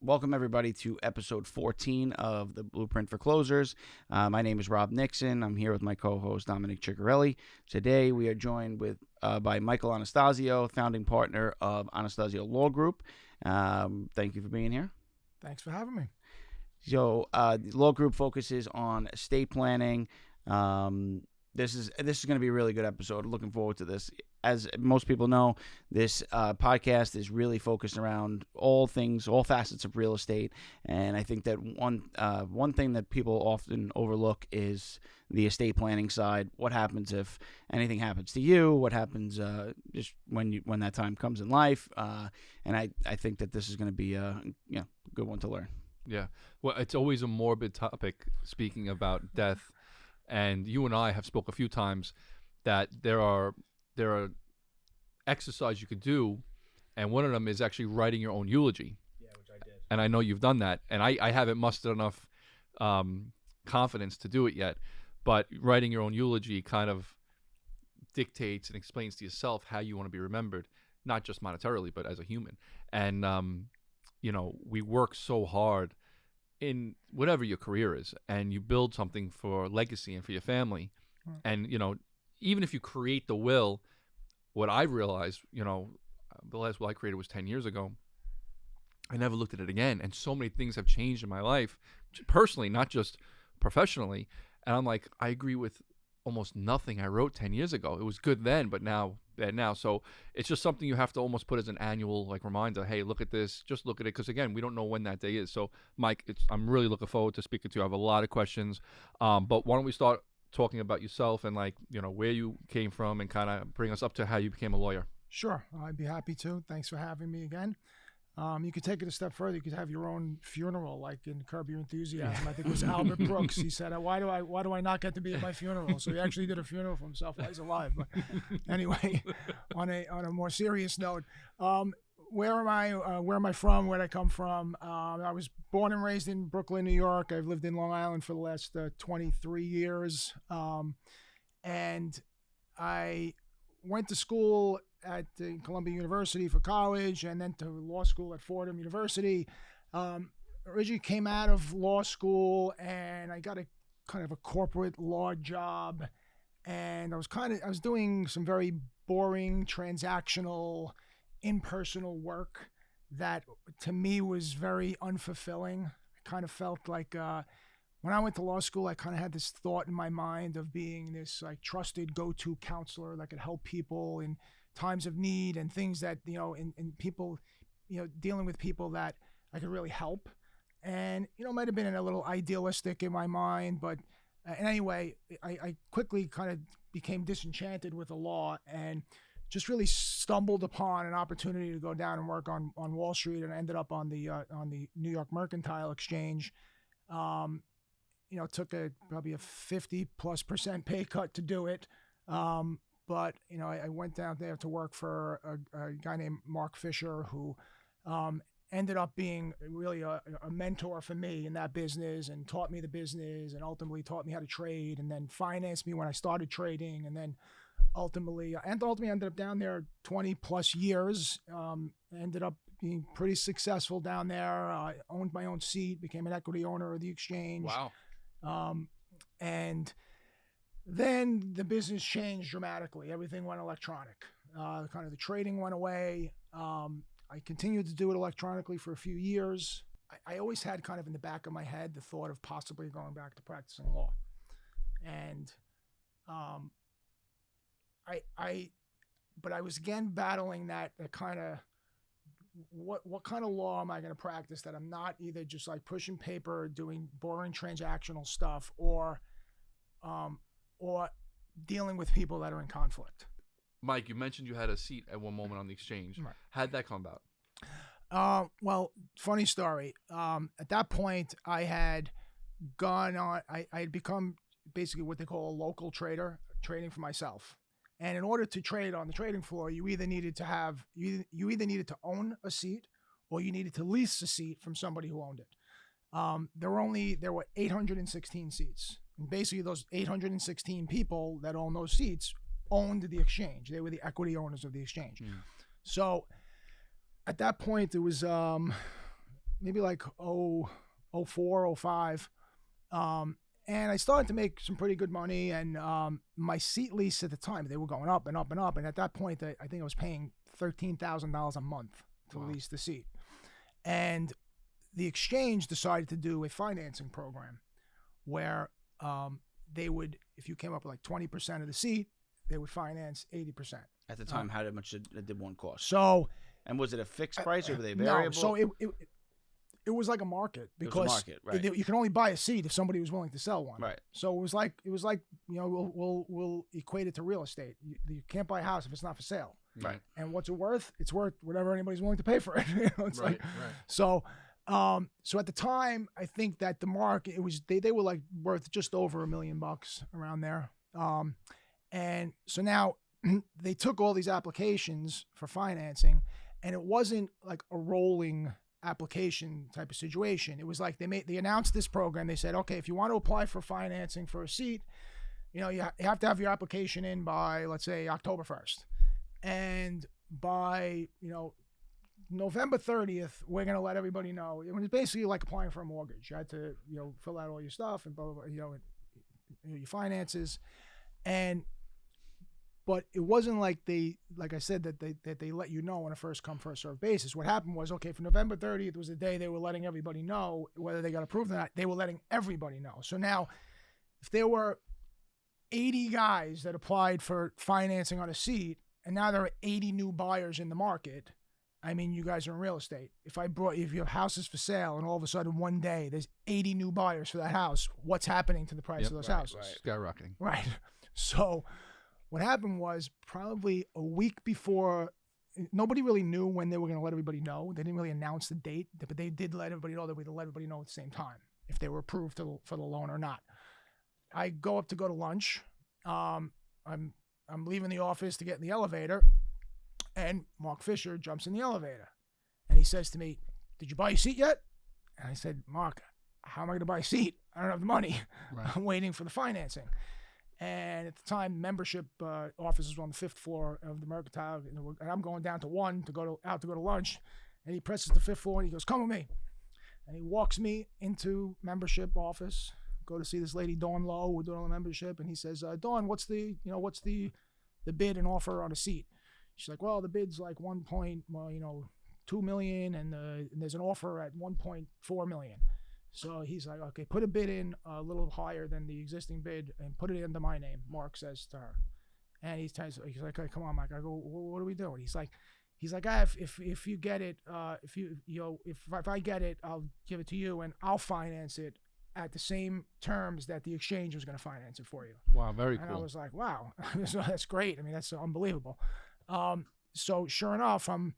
Welcome, everybody, to episode 14 of the Blueprint for Closers. My name is Rob Nixon. I'm here with my co-host, Dominic Ciccarelli. Today, we are joined by Michael Anastasio, founding partner of Anastasio Law Group. Thank you for being here. Thanks for having me. So, the Law Group focuses on estate planning. This is going to be a really good episode. Looking forward to this. As most people know, this podcast is really focused around all facets of real estate. And I think that one thing that people often overlook is the estate planning side. What happens if anything happens to you? What happens just when that time comes in life? And I think that this is going to be a good one to learn. Yeah. Well, it's always a morbid topic, speaking about death. And you and I have spoke a few times that there are exercises you could do, and one of them is actually writing your own eulogy. Yeah, which I did. And I know you've done that, and I haven't mustered enough confidence to do it yet. But writing your own eulogy kind of dictates and explains to yourself how you want to be remembered, not just monetarily, but as a human. And we work so hard in whatever your career is, and you build something for legacy and for your family. And even if you create the will, what I realized, the last will I created was 10 years ago. I never looked at it again, and so many things have changed in my life, personally, not just professionally. And I'm like, I agree with almost nothing I wrote 10 years ago. It was good then, but now bad now. So it's just something you have to almost put as an annual reminder. Hey, look at this. Just look at it, because again, we don't know when that day is. So Mike, I'm really looking forward to speaking to you. I have a lot of questions, but why don't we start talking about yourself and where you came from, and kind of bring us up to how you became a lawyer. Sure, I'd be happy to. Thanks for having me again. You could take it a step further. You could have your own funeral, like in Curb Your Enthusiasm. I think it was Albert Brooks. He said, "Why do I not get to be at my funeral?" So he actually did a funeral for himself while he's alive. But anyway, on a more serious note, where am I from? Where did I come from? I was born and raised in Brooklyn, New York. I've lived in Long Island for the last 23 years, and I went to school at Columbia University for college, and then to law school at Fordham University. Originally came out of law school, and I got a kind of a corporate law job, and I was doing some very boring, transactional, impersonal work that to me was very unfulfilling. I kind of felt like when I went to law school, I kind of had this thought in my mind of being this trusted go-to counselor that could help people in times of need and things that, in people, dealing with people that I could really help. And, it might have been a little idealistic in my mind, but anyway, I quickly kind of became disenchanted with the law and just really stumbled upon an opportunity to go down and work on Wall Street, and ended up on the New York Mercantile Exchange. Took probably a 50+% pay cut to do it. But I went down there to work for a guy named Mark Fisher, who ended up being really a mentor for me in that business, and taught me the business, and ultimately taught me how to trade, and then financed me when I started trading, and then ultimately ended up down there 20+ years. Ended up being pretty successful down there. I owned my own seat, became an equity owner of the exchange. Wow. And then the business changed dramatically. Everything went electronic. Kind of the trading went away. I continued to do it electronically for a few years. I always had kind of in the back of my head the thought of possibly going back to practicing law. And but I was again battling that kind of what kind of law am I going to practice that I'm not either just pushing paper, doing boring transactional stuff, or dealing with people that are in conflict. Mike, you mentioned you had a seat at one moment on the exchange. Right. How'd that come about? Well, funny story. At that point, I had gone on. I had become basically what they call a local trader, trading for myself. And in order to trade on the trading floor, you either needed to own a seat, or you needed to lease a seat from somebody who owned it. There were 816 seats. And basically those 816 people that own those seats owned the exchange. They were the equity owners of the exchange. So at that point, it was maybe like 04, 05. And I started to make some pretty good money. And my seat lease at the time, they were going up and up and up. And at that point, I think I was paying $13,000 a month to lease the seat. And the exchange decided to do a financing program where they would, if you came up with like 20% of the seat, they would finance 80%. At the time, how much did one cost? So, and was it a fixed price or were they variable? No, so it was like a market because it was a market, right. You can only buy a seat if somebody was willing to sell one. Right. So it was like we'll equate it to real estate. You can't buy a house if it's not for sale. Right. And what's it worth? It's worth whatever anybody's willing to pay for it. It's right, like right. so. So at the time, I think that the market they were like worth just over $1 million around there. And so now they took all these applications for financing, and it wasn't like a rolling application type of situation. It was like they announced this program. They said, okay, if you want to apply for financing for a seat, you have to have your application in by, let's say, October 1st. And by, November 30th, we're going to let everybody know. It was basically like applying for a mortgage. You had to, fill out all your stuff and blah, blah, blah, your finances. But it wasn't like I said, that they let you know on a first come, first served basis. What happened was, okay, for November 30th was the day they were letting everybody know whether they got approved or not. They were letting everybody know. So now, if there were 80 guys that applied for financing on a seat, and now there are 80 new buyers in the market, I mean, you guys are in real estate. If you have houses for sale and all of a sudden one day there's 80 new buyers for that house, what's happening to the price of those houses? Right. Skyrocketing. Right. So what happened was probably a week before, nobody really knew when they were going to let everybody know. They didn't really announce the date, but they did let everybody know that we'd let everybody know at the same time if they were approved for the loan or not. I go up to go to lunch. I'm leaving the office to get in the elevator, and Mark Fisher jumps in the elevator, and he says to me, "Did you buy your seat yet?" And I said, "Mark, how am I going to buy a seat? I don't have the money. Right. I'm waiting for the financing." And at the time, membership offices were on the 5th floor of the Mercantile, and I'm going down to 1 to go to lunch. And he presses the 5th floor and he goes, "Come with me." And he walks me into membership office. Go to see this lady, Dawn Lowe. We're doing all the membership, and he says, "Dawn, what's the bid and offer on a seat?" She's like, "Well, the bid's like 2 million, and there's an offer at 1.4 million." So he's like, "Okay, put a bid in a little higher than the existing bid and put it under my name," Mark says to her. And he's like, "Hey, come on, Mike." I go, "What are we doing?" He's like, if you get it, if I get it, I'll give it to you and I'll finance it at the same terms that the exchange was going to finance it for you. Wow, very cool. And I was like, wow, so that's great. I mean, that's unbelievable. So sure enough, I'm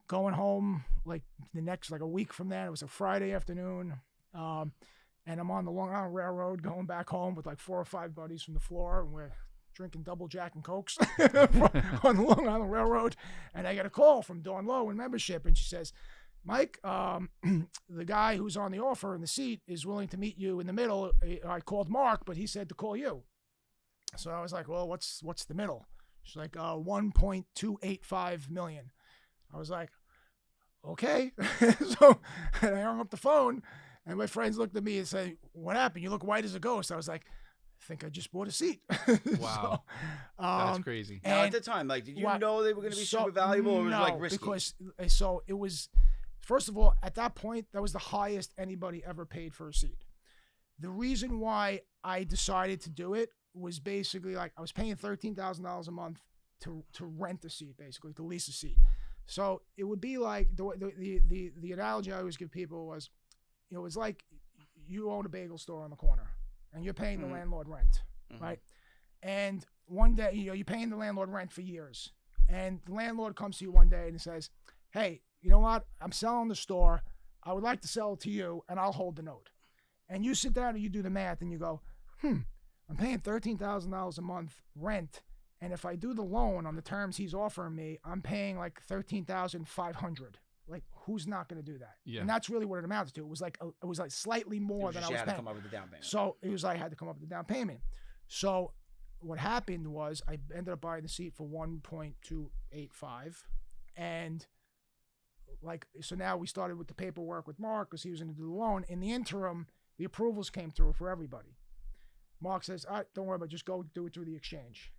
going home like the next, like a week from that. It was a Friday afternoon. And I'm on the Long Island Railroad going back home with like 4 or 5 buddies from the floor, and we're drinking double Jack and Cokes on the Long Island Railroad. And I get a call from Dawn Lowe in membership, and she says, "Mike, the guy who's on the offer in the seat is willing to meet you in the middle. I called Mark, but he said to call you." So I was like, "Well, what's the middle?" She's like, 1.285 million. I was like, okay. So, and I hung up the phone, and my friends looked at me and said, "What happened? You look white as a ghost." I was like, "I think I just bought a seat." Wow. So, that's crazy. Now, at the time, like, did you know they were going to be super valuable, or was it like risky? Because so it was, first of all, at that point, that was the highest anybody ever paid for a seat. The reason why I decided to do it was basically like I was paying $13,000 a month to rent a seat, basically to lease a seat. So it would be like the analogy I always give people was, it's like you own a bagel store on the corner and you're paying the landlord rent, right? And one day, you're paying the landlord rent for years, and the landlord comes to you one day and says, "Hey, you know what? I'm selling the store. I would like to sell it to you, and I'll hold the note." And you sit down and you do the math and you go, I'm paying $13,000 a month rent, and if I do the loan on the terms he's offering me, I'm paying like $13,500. Like, who's not going to do that? Yeah. And that's really what it amounted to. It was like slightly more than I was paying. You had to come up with the down payment. So it was like I had to come up with the down payment. So what happened was I ended up buying the seat for 1.285, and so now we started with the paperwork with Mark because he was going to do the loan. In the interim, the approvals came through for everybody. Mark says, all right, don't worry about it. Just go do it through the exchange.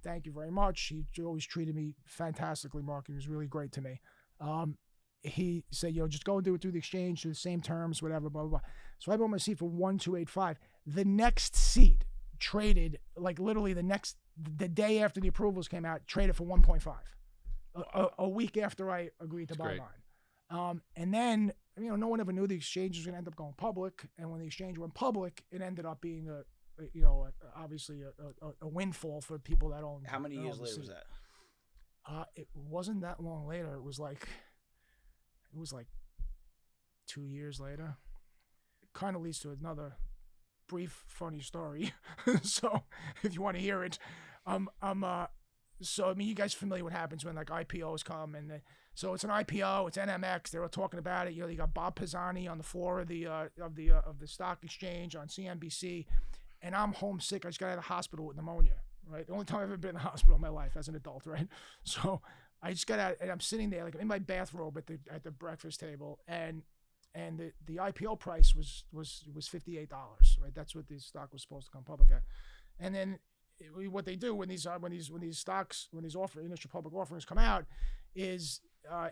Thank you very much. He always treated me fantastically, Mark. He was really great to me. He said, just go and do it through the exchange, through the same terms, whatever, blah, blah, blah. So I bought my seat for 1,285. The next seat traded, like literally the day after the approvals came out, traded for 1.5. A week after I agreed to buy mine. And then, no one ever knew the exchange was going to end up going public. And when the exchange went public, it ended up being obviously a windfall for people that own. How many years later was that? It wasn't that long later. It was like 2 years later. It kind of leads to another brief funny story. So if you want to hear it, so you guys are familiar what happens when like IPOs come, and so it's an IPO, it's NMX. They were talking about it. You got Bob Pisani on the floor of the stock exchange on CNBC, and I'm homesick. I just got out of the hospital with pneumonia. Right, the only time I've ever been in the hospital in my life as an adult. Right, so I just got out, and I'm sitting there like in my bathrobe at the breakfast table, and the IPO price was $58. Right, that's what the stock was supposed to come public at, and then what they do when these initial public offerings come out is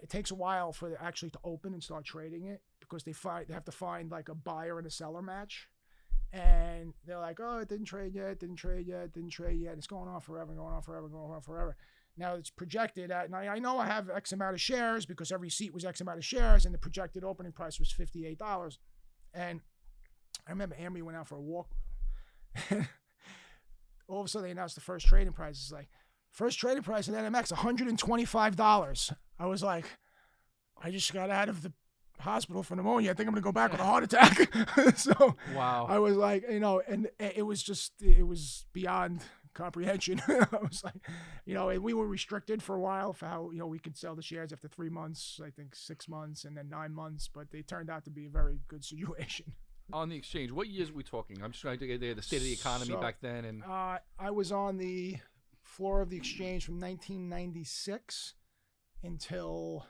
it takes a while for it actually to open and start trading it, because they have to find like a buyer and a seller match. And they're like, oh, it didn't trade yet. It's going on forever. Now it's projected at, now I know I have X amount of shares because every seat was X amount of shares, and the projected opening price was $58. And I remember Amber went out for a walk. All of a sudden they announced the first trading price. It's like, first trading price in NMX, $125. I was like, I just got out of the hospital for pneumonia. I think I'm gonna go back with a heart attack. So wow. I was like, and it was beyond comprehension. I was like, and we were restricted for a while for how we could sell the shares after 3 months, I think 6 months, and then 9 months. But they turned out to be a very good situation. On the exchange, what years are we talking? I'm just trying to get the state of the economy back then. And I was on the floor of the exchange from 1996 until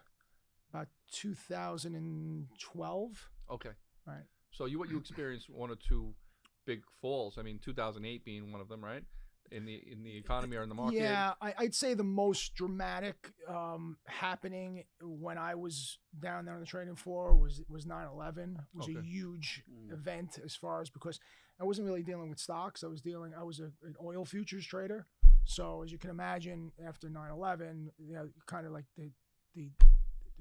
about 2012. Okay. Right. So you experienced one or two big falls. I mean, 2008 being one of them, right? In the economy or in the market. Yeah, I'd say the most dramatic happening when I was down there on the trading floor was 9/11. It was a huge event as far as, because I wasn't really dealing with stocks. I was an oil futures trader. So as you can imagine, after 9/11, kind of like the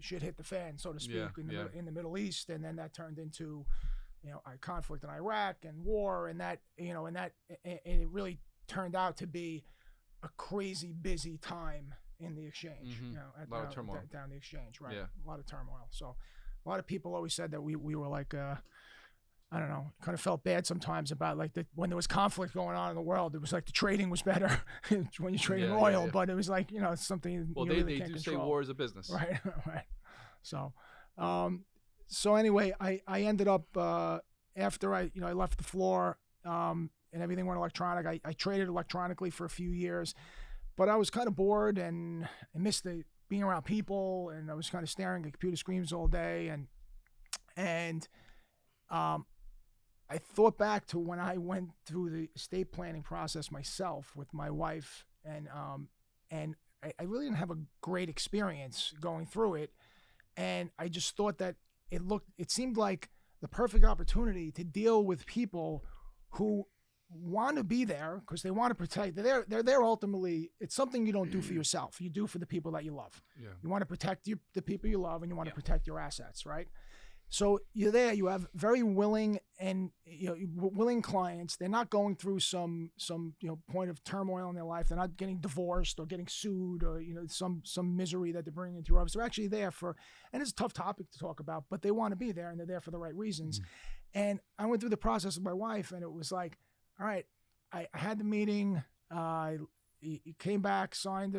shit hit the fan, so to speak, in the Middle East, and then that turned into a conflict in Iraq and war, and that it really turned out to be a crazy busy time in the exchange. A lot of turmoil down the exchange, right? Yeah. A lot of turmoil. So a lot of people always said that we were like I don't know, kind of felt bad sometimes about like when there was conflict going on in the world. It was like the trading was better when you trade in oil, but it was like, it's something. Well, they do control. say war is a business. Right. Right. So, anyway, I ended up, after I left the floor, and everything went electronic. I traded electronically for a few years, but I was kind of bored, and I missed being around people, and I was kind of staring at computer screens all day. And I thought back to when I went through the estate planning process myself with my wife, and I really didn't have a great experience going through it. And I just thought that it seemed like the perfect opportunity to deal with people who want to be there because they want to protect. They're there ultimately. It's something you don't do for yourself. You do for the people that you love. Yeah. You want to protect the people you love, and you want to protect your assets, right? So you're there. You have very willing and willing clients. They're not going through some point of turmoil in their life. They're not getting divorced or getting sued or some misery that they're bringing into your office. They're actually there for, and it's a tough topic to talk about, but they want to be there, and they're there for the right reasons. Mm-hmm. And I went through the process with my wife, and it was like, all right, I had the meeting. He came back, signed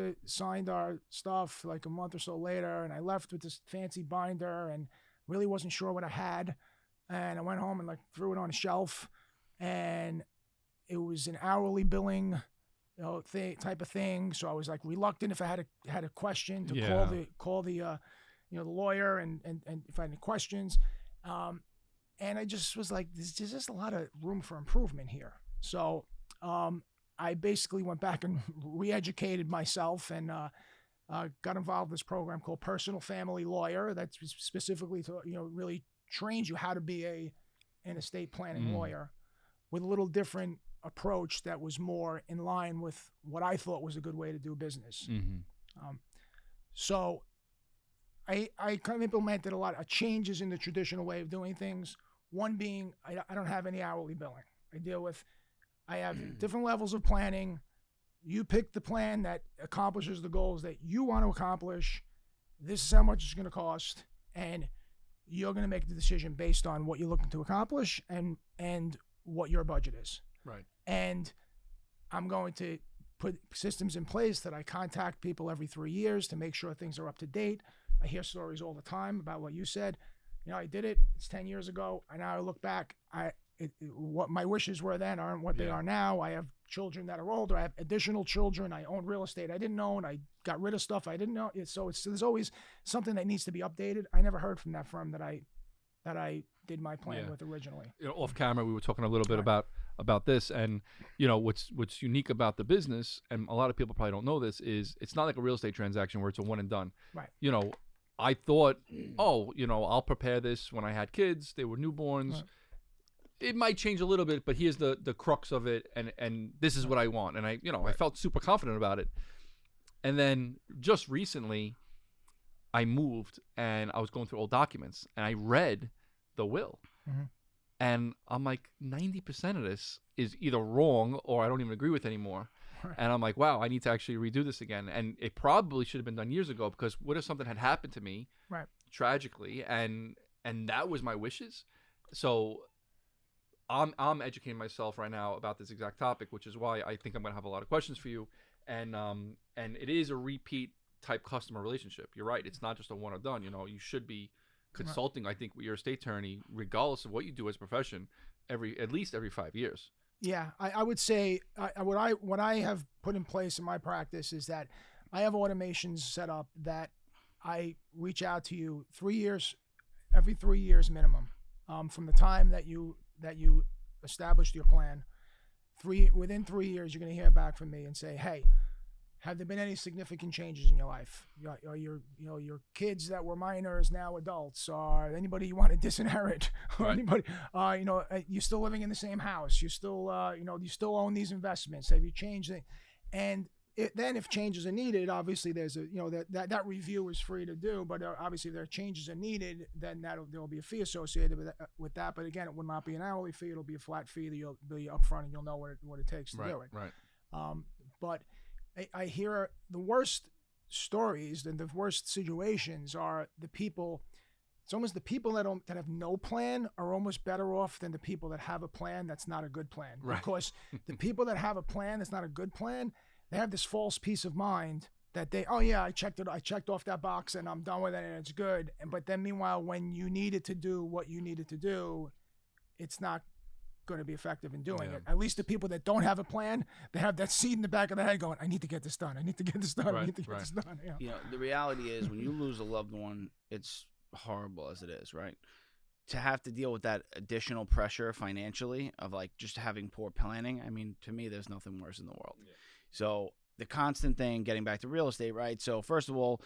our stuff like a month or so later, and I left with this fancy binder and really wasn't sure what I had. And I went home and like threw it on a shelf, and it was an hourly billing type of thing. So I was like reluctant if I had a question to call the the lawyer, and if I had any questions. And I just was like, there's just a lot of room for improvement here. So I basically went back and re-educated myself and got involved in this program called Personal Family Lawyer that's specifically to really trains you how to be an estate planning lawyer with a little different approach that was more in line with what I thought was a good way to do business. So I kind of implemented a lot of changes in the traditional way of doing things. One being, I don't have any hourly billing. I have different levels of planning. You pick the plan that accomplishes the goals that you want to accomplish. This is how much it's going to cost, and you're going to make the decision based on what you're looking to accomplish and what your budget is. Right. And I'm going to put systems in place that I contact people every 3 years to make sure things are up to date. I hear stories all the time about what you said. I did it. It's 10 years ago. And now I look back, what my wishes were then aren't what they are now. I have children that are older. I have additional children. I own real estate I didn't own. I got rid of stuff I didn't know. So there's always something that needs to be updated. I never heard from that firm that I did my plan with originally. Off camera, we were talking a little bit about this, and what's unique about the business, and a lot of people probably don't know this, is it's not like a real estate transaction where it's a one and done. Right. I thought, I'll prepare this when I had kids. They were newborns. Right. It might change a little bit, but here's the crux of it, and this is what I want. And I felt super confident about it. And then just recently, I moved, and I was going through old documents, and I read the will. And I'm like, 90% of this is either wrong or I don't even agree with anymore. And I'm like, wow, I need to actually redo this again. And it probably should have been done years ago, because what if something had happened to me tragically, and that was my wishes? So I'm educating myself right now about this exact topic, which is why I think I'm going to have a lot of questions for you. And it is a repeat type customer relationship. You're right. It's not just a one and done. You should be consulting, I think, with your estate attorney, regardless of what you do as a profession, at least every 5 years. Yeah, I would say what I have put in place in my practice is that I have automations set up that I reach out to you every 3 years minimum, from the time that you established your plan. Within 3 years, you're going to hear back from me and say, hey, have there been any significant changes in your life? Are your kids that were minors now adults? Or anybody you want to disinherit? Or anybody? You still living in the same house? You still you still own these investments? Have you changed it? And then, if changes are needed, obviously there's that review is free to do. But obviously, if there are changes are needed, then there'll be a fee associated with that. But again, it will not be an hourly fee. It'll be a flat fee that you'll be upfront, and you'll know what it takes to do it. Right. But I hear the worst stories and the worst situations are the people. It's almost the people that have no plan are almost better off than the people that have a plan that's not a good plan. Right. Because the people that have a plan that's not a good plan, they have this false peace of mind that I checked off that box and I'm done with it and it's good. But then meanwhile, when you needed to do what you needed to do, it's not going to be effective in doing it. At least the people that don't have a plan, they have that seed in the back of the head going, I need to get this done. I need to get this done. I need to get this done. Yeah. The reality is, when you lose a loved one, it's horrible as it is, right? To have to deal with that additional pressure financially of like just having poor planning. I mean, to me, there's nothing worse in the world. Yeah. So the constant thing, getting back to real estate, right? So first of all,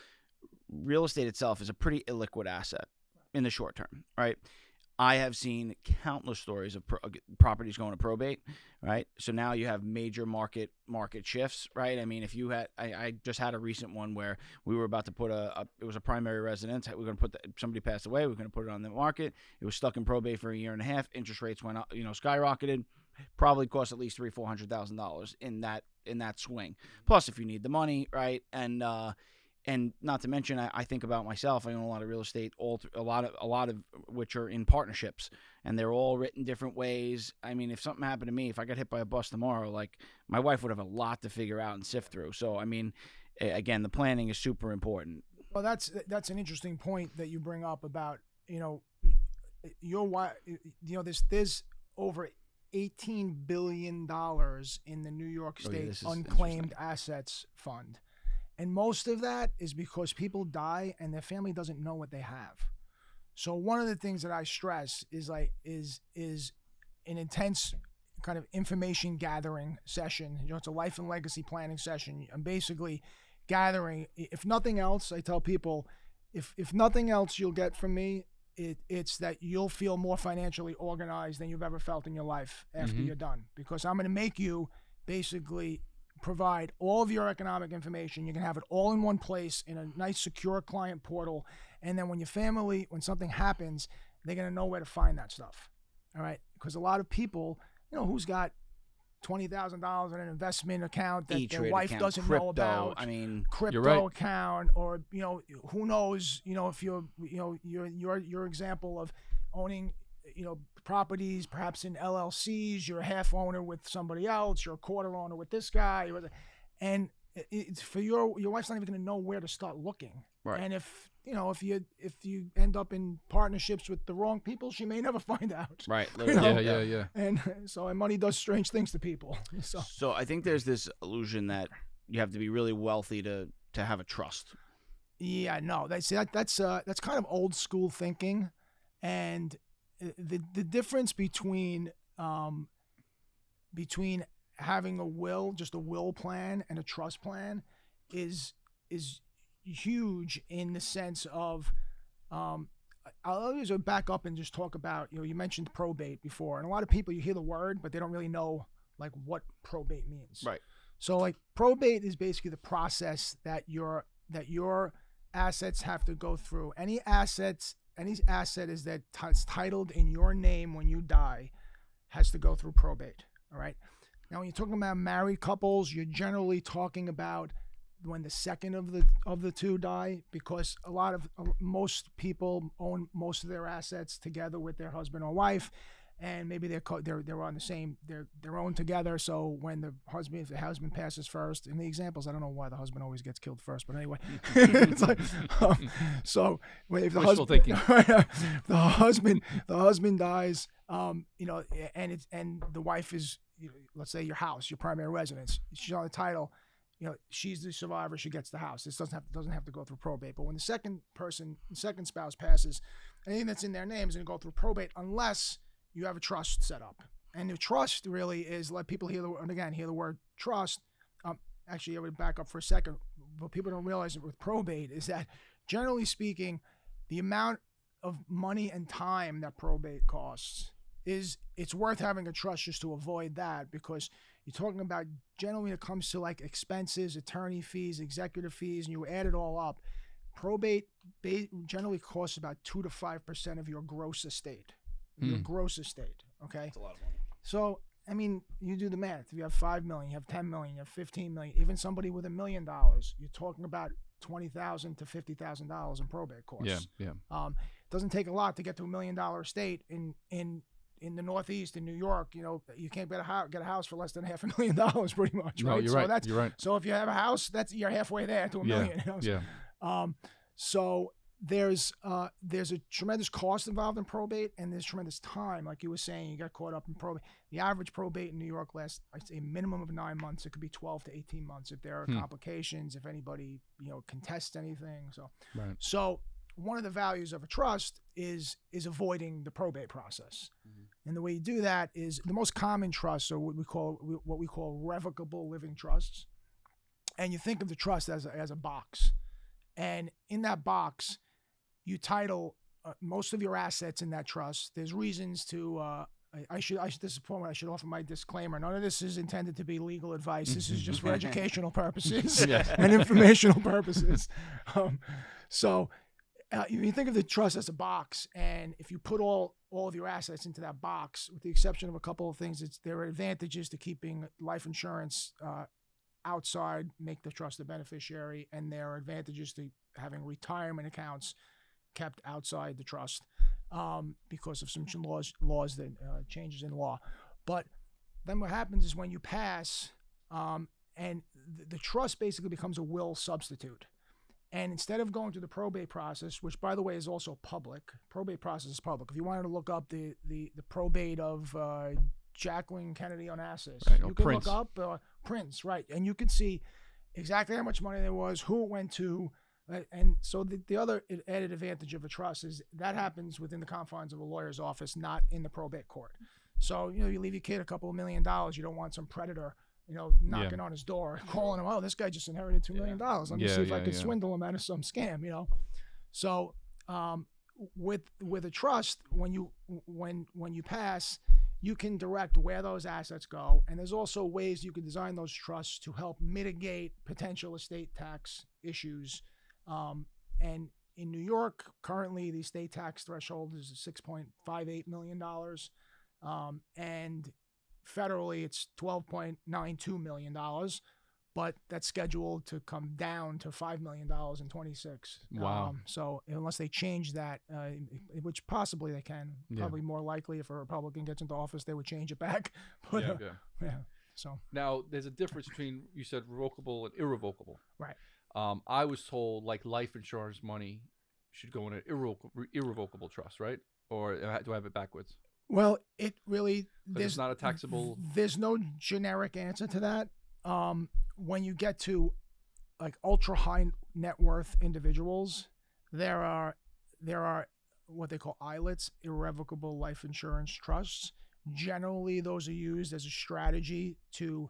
real estate itself is a pretty illiquid asset in the short term, right? I have seen countless stories of properties going to probate, right? So now you have major market shifts, right? I mean, if you had, I just had a recent one where we were about to put it was a primary residence. We were going to put somebody passed away. We were going to put it on the market. It was stuck in probate for a year and a half. Interest rates went up, skyrocketed. Probably cost at least $300,000-$400,000 in that swing. Plus, if you need the money, right? And not to mention, I think about myself. I own a lot of real estate, a lot of which are in partnerships, and they're all written different ways. I mean, if something happened to me, if I got hit by a bus tomorrow, like my wife would have a lot to figure out and sift through. So, I mean, again, the planning is super important. Well, that's an interesting point that you bring up about there's over $18 billion in the New York State Unclaimed Assets Fund. And most of that is because people die and their family doesn't know what they have. So one of the things that I stress is an intense kind of information gathering session. It's a life and legacy planning session. I'm basically gathering, if nothing else, I tell people, if nothing else you'll get from me, it's that you'll feel more financially organized than you've ever felt in your life after you're done. Because I'm going to make you basically provide all of your economic information. You can have it all in one place in a nice, secure client portal. And then when something happens, they're going to know where to find that stuff. All right? Because a lot of people, who's got $20,000 in an investment account that their wife doesn't know about. I mean, crypto account, or who knows? If your example of owning properties, perhaps in LLCs, you're a half owner with somebody else, you're a quarter owner with this guy, and it's for your wife's not even going to know where to start looking. Right. And if you end up in partnerships with the wrong people, she may never find out. Right. Yeah. And so money does strange things to people. So I think there's this illusion that you have to be really wealthy to have a trust. Yeah, no, that's kind of old school thinking, and the difference between having a will, just a will plan, and a trust plan is huge in the sense of I'll always back up and just talk about, you mentioned probate before, and a lot of people, you hear the word but they don't really know like what probate means. Right. So like probate is basically the process that your assets have to go through. Any asset is that's titled in your name when you die has to go through probate. All right. Now, when you're talking about married couples, you're generally talking about when the second of the two die, because most people own most of their assets together with their husband or wife, and maybe they're on the same, they're owned together. So when if the husband passes first, in the examples, I don't know why the husband always gets killed first, but anyway, it's like so if the the husband dies, and the wife is, let's say your house, your primary residence, she's on the title. She's the survivor. She gets the house. This doesn't have to go through probate. But when the second spouse passes, anything that's in their name is going to go through probate unless you have a trust set up. And the trust really is, let people hear the word trust. Actually, I would back up for a second. What people don't realize with probate is that, generally speaking, the amount of money and time that probate costs it's worth having a trust just to avoid that, because you're talking about, generally when it comes to like expenses, attorney fees, executive fees, and you add it all up, probate generally costs about 2 to 5% of your gross estate. Your gross estate, okay? That's a lot of money. So, I mean, you do the math. If you have $5 million, you have $10 million, you have $15 million, even somebody with $1 million, you're talking about $20,000 to $50,000 in probate costs. Yeah. It doesn't take a lot to get to $1 million estate in the Northeast, in New York. You can't get a house for less than $500,000, pretty much. No, right? You're right. So if you have a house, you're halfway there to $1 million. Yeah. So there's a tremendous cost involved in probate, and there's tremendous time. Like you were saying, you got caught up in probate. The average probate in New York lasts, I'd say, a minimum of 9 months. It could be 12 to 18 months if there are complications, if anybody contests anything. So one of the values of a trust is avoiding the probate process. And the way you do that is, the most common trusts are what we call revocable living trusts. And you think of the trust as a box, and in that box, you title most of your assets in that trust. There's reasons to. This is the point where I should offer my disclaimer. None of this is intended to be legal advice. This is just for educational purposes and informational purposes. So you think of the trust as a box, and if you put all of your assets into that box, with the exception of a couple of things, there are advantages to keeping life insurance outside, make the trust the beneficiary, and there are advantages to having retirement accounts kept outside the trust because of some laws that changes in law. But then what happens is when you pass, and the trust basically becomes a will substitute. And instead of going through the probate process, which, by the way, is also public, probate process is public. If you wanted to look up the probate of Jacqueline Kennedy Onassis, right, you can Prince. look up Prince, right? And you can see exactly how much money there was, who it went to. And so the other added advantage of a trust is that happens within the confines of a lawyer's office, not in the probate court. So, you leave your kid a couple of $1 million. You don't want some predator, knocking on his door, calling him, oh, this guy just inherited $2 million. Let me see if I could swindle him out of some scam, So with a trust, when you pass, you can direct where those assets go. And there's also ways you can design those trusts to help mitigate potential estate tax issues. And in New York, currently the estate tax threshold is $6.58 million. And federally it's $12.92 million, but that's scheduled to come down to $5 million in 26. Wow. So unless they change that, which possibly they can, probably more likely if a Republican gets into office, they would change it back. But so now there's a difference between, you said revocable and irrevocable. Right. I was told like life insurance money should go in an irrevocable trust, right? Or do I have it backwards? Well, it really, it's not a taxable. There's no generic answer to that. When you get to like ultra high net worth individuals, there are what they call ILITs, irrevocable life insurance trusts. Generally, those are used as a strategy to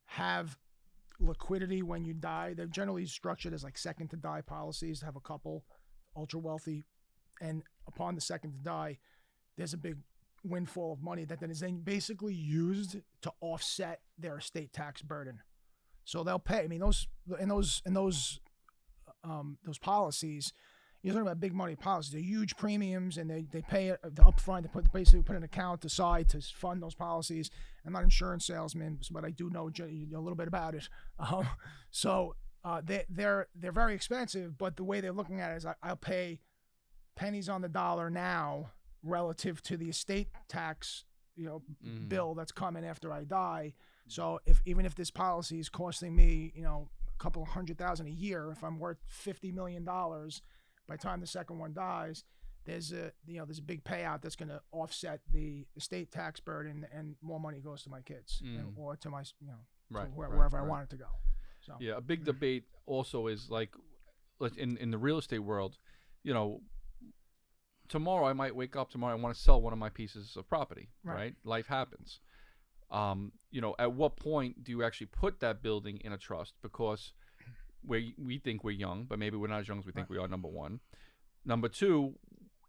have liquidity when you die. They're generally structured as like second to die policies, to have a couple ultra wealthy, and upon the second to die, there's a big windfall of money that then is then basically used to offset their estate tax burden. So they'll pay. I mean, those policies, you're talking about big money policies. They're huge premiums, and they pay it upfront. They basically put an account aside to fund those policies. I'm not an insurance salesman, but I do know a little bit about it. They're very expensive, but the way they're looking at it is I'll pay pennies on the dollar now relative to the estate tax bill that's coming after I die. So even if this policy is costing me a couple of $100,000 a year, if I'm worth $50 million by the time the second one dies, there's a big payout that's going to offset the estate tax burden, and more money goes to my kids or to my wherever I want it to go. So a big debate also is like in the real estate world, tomorrow I might wake up tomorrow and want to sell one of my pieces of property, right? Life happens. At what point do you actually put that building in a trust? Because we think we're young, but maybe we're not as young as we think we are, number one. Number two,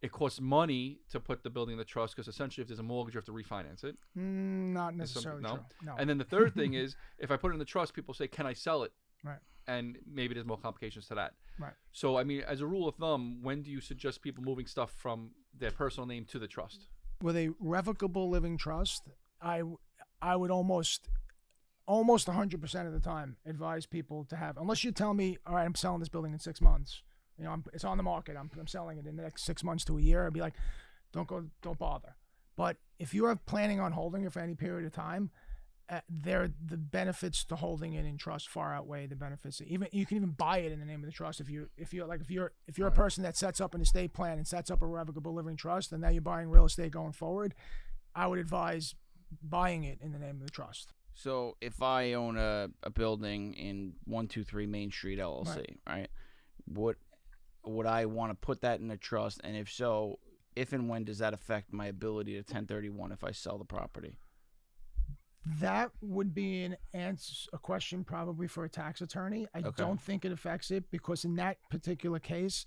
it costs money to put the building in the trust, because essentially if there's a mortgage, you have to refinance it. Not necessarily true. No. And then the third thing is, if I put it in the trust, people say, can I sell it? Right. And maybe there's more complications to that. Right. So, I mean, as a rule of thumb, when do you suggest people moving stuff from their personal name to the trust? With a revocable living trust, I would almost 100% of the time advise people to have, unless you tell me, all right, I'm selling this building in 6 months. It's on the market. I'm selling it in the next 6 months to a year. I'd be like, don't bother. But if you are planning on holding it for any period of time, the benefits to holding it in trust far outweigh the benefits. Even you can even buy it in the name of the trust if you're a person that sets up an estate plan and sets up a revocable living trust, and now you're buying real estate going forward, I would advise buying it in the name of the trust. So if I own a building in 123 Main Street LLC, right? Would I want to put that in a trust? And if so, if and when does that affect my ability to 1031 if I sell the property? That would be a question probably for a tax attorney. I don't think it affects it, because in that particular case,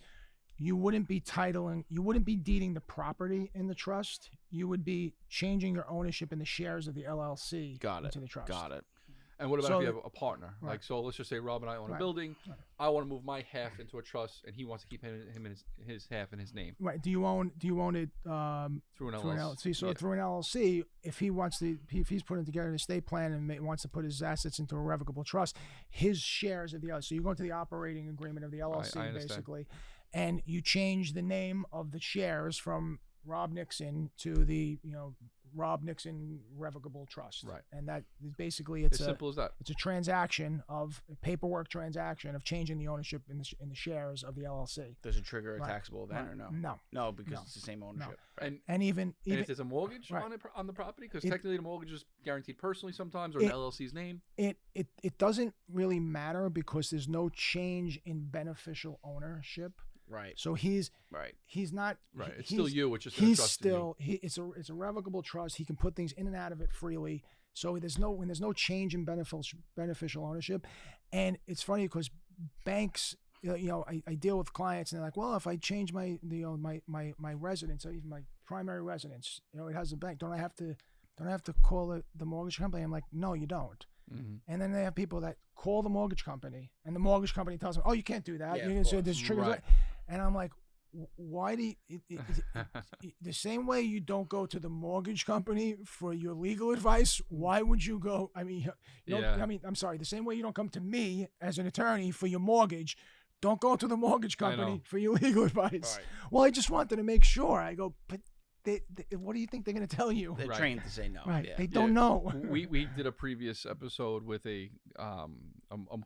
you wouldn't be deeding the property in the trust. You would be changing your ownership in the shares of the LLC into the trust. Got it. And what about if you have a partner? Right. Like, so let's just say Rob and I own a building. Right. I want to move my half into a trust, and he wants to keep his half in his name. Right. Do you own it through an LLC? So through an LLC, if he's putting together an estate plan and wants to put his assets into a revocable trust, his shares of the LLC. So you go into the operating agreement of the LLC basically, and you change the name of the shares from Rob Nixon to the Rob Nixon Revocable Trust. Right. And that is basically As simple as that. it's a transaction of a paperwork transaction of changing the ownership in the shares of the LLC. Does it trigger a Right. taxable event or no? No. No, because No. it's the same ownership. And even And if there's a mortgage Right. on the property, because It- technically the mortgage is guaranteed personally sometimes, or in the LLC's name. it doesn't really matter because there's no change in beneficial ownership. Right. So he's not Right. It's he's- still you. It's just gonna he's trust in you. still it's a revocable trust. He can put things in and out of it freely. So there's no change in beneficial ownership. And it's funny because banks, I deal with clients and they're like, well, if I change my my residence, or even my primary residence, it has a bank. Don't I have to call the mortgage company? I'm like, no, you don't. Mm-hmm. And then they have people that call the mortgage company, and the mortgage company tells them, oh, you can't do that. Yeah, You of can say course. this triggers Right. that. And I'm like, why do you, the same way you don't go to the mortgage company for your legal advice, why would you go? I mean, Yeah. I mean, I'm sorry. The same way you don't come to me as an attorney for your mortgage, don't go to the mortgage I know. company for your legal advice. Right. Well, I just wanted to make sure. I go, but what do you think they're going to tell you? They're Right. trained to say no. Right. Yeah. They don't know. we did a previous episode with a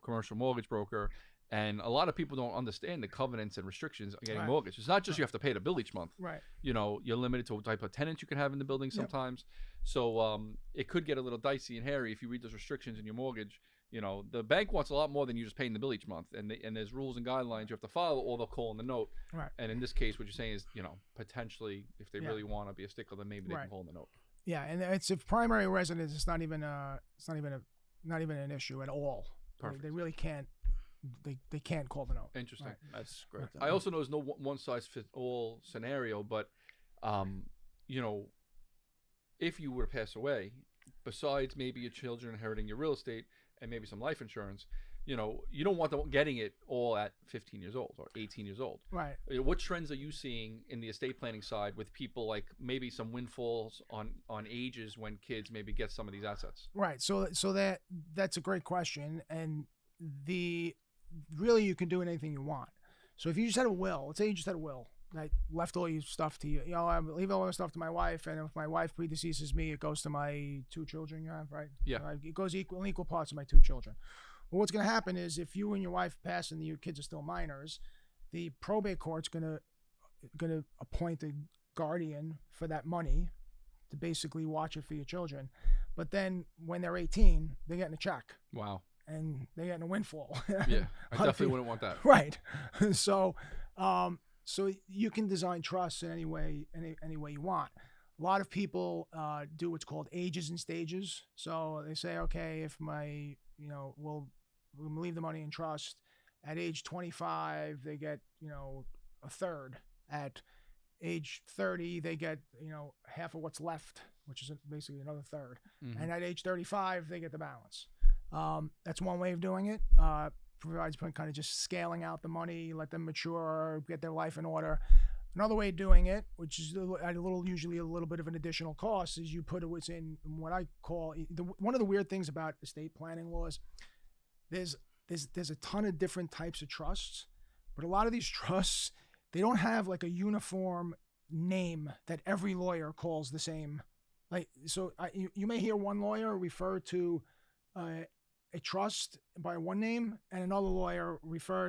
commercial mortgage broker, and a lot of people don't understand the covenants and restrictions on getting Right. mortgage. It's not just you have to pay the bill each month. Right. You're limited to what type of tenants you can have in the building sometimes. So it could get a little dicey and hairy if you read those restrictions in your mortgage. The bank wants a lot more than you just paying the bill each month, and there's rules and guidelines you have to follow, or they'll call in the note. Right. And in this case, what you're saying is, potentially, if they Yeah. really want to be a stickler, then maybe they Right. can call in the note. Yeah, and it's a primary residence. It's not even an issue at all. Perfect. They really can't. They can't call the note. Interesting. Right. That's great. Right. to I know. also know there's no one size fits all scenario, but if you were to pass away, besides maybe your children inheriting your real estate and maybe some life insurance, you don't want them getting it all at 15 years old or 18 years old. Right. What trends are you seeing in the estate planning side with people, like maybe some windfalls on ages when kids maybe get some of these assets? Right. So that's a great question, and really you can do anything you want. So if you just had a will, let's say you just had a will, I left all your stuff to you. I leave all my stuff to my wife, and if my wife predeceases me, it goes to my 2 children you have, right? Yeah. It goes equal parts to my 2 children. Well, what's going to happen is if you and your wife pass and your kids are still minors, the probate court's going to appoint a guardian for that money to basically watch it for your children. But then when they're 18, they're getting a check Wow. and they're getting a windfall. Yeah, I definitely wouldn't want that. Right. So you can design trusts in any way you want. A lot of people do what's called ages and stages. So they say, okay, if we'll leave the money in trust at age 25, they get, a third. At age 30, they get, half of what's left, which is basically another third. Mhm. And at age 35, they get the balance. That's one way of doing it. Provides kind of just scaling out the money, let them mature, get their life in order. Another way of doing it, which is usually a little bit of an additional cost, is you put it in what I call one of the weird things about estate planning laws. There's a ton of different types of trusts, but a lot of these trusts, they don't have like a uniform name that every lawyer calls the same. Like, so you may hear one lawyer refer to a trust by one name, and another lawyer